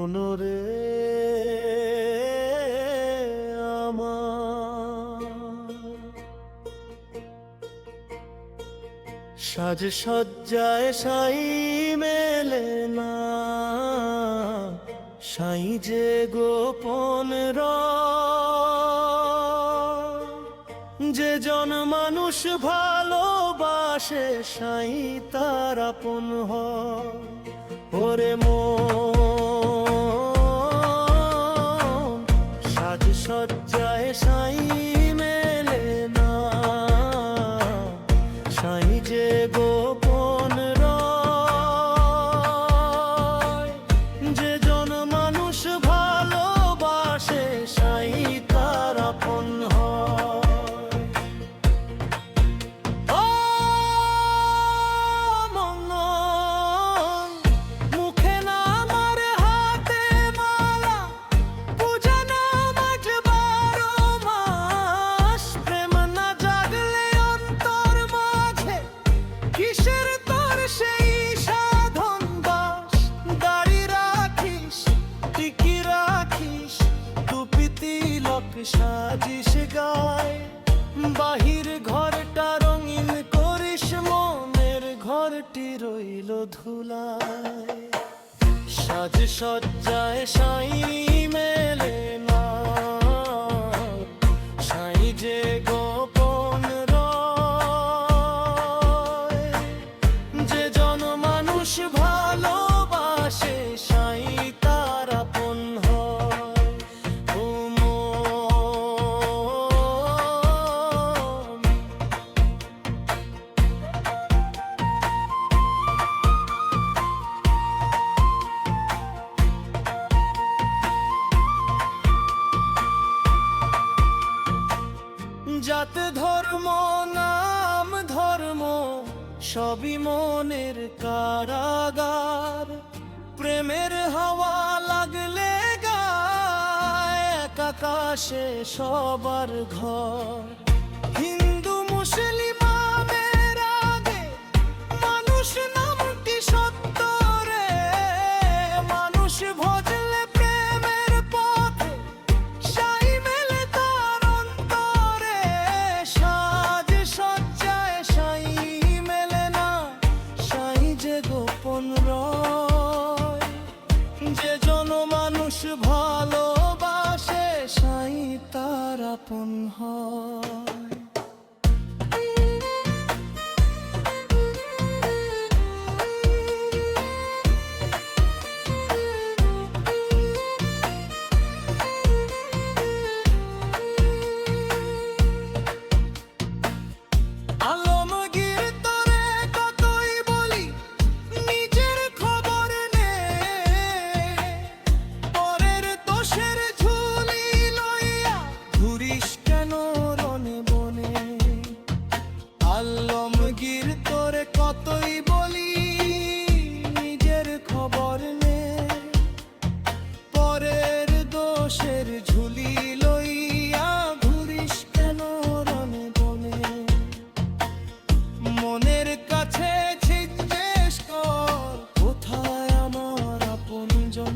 মনরে আমার সাজ সজ্জায় সাই মেলে না, সাই যে গোপন যে জন মানুষ ভালোবাসে সাই তার আপন হয়। ওরে মন সাজ সজ্জায় সাই মেলে না, সাই যে গোপন যে জন মানুষ ভালোবাসে সাই তার আপন হয়। সাজিস গায় বাহির ঘরটা রঙিন করিস, মনের ঘরটি রইল ধুলায়। সাজ সজ্জায় সাই মেলে না, সাই যে গোপন যে জন মানুষ ভালোবাসে সাই তার আপন হয়। জাত ধর্ম নাম ধর্ম সবই মনের কারাগার, প্রেমের হাওয়া লাগলে গায় এক আকাশে সবার ঘর। হিন্দু মুসলিম আগে মানুষ নামটি সত্য রে, মানুষ ভজলে প্রেমের পথে সাই মেলে তার অন্তরে। সাজ সজ্জায় সাই মেলে না, সাই যে গোপন যে জন মানুষ ভালোবাসে সাই তার আপন হয়। আলমগীর তোরে কতই বলি নিজের খবর নে, পরের দোষের ঝুলি লইয়া ঘুরিস কেন রনে বনে। মনের কাছে জিজ্ঞেস কর কোথায় আমার আপনজন।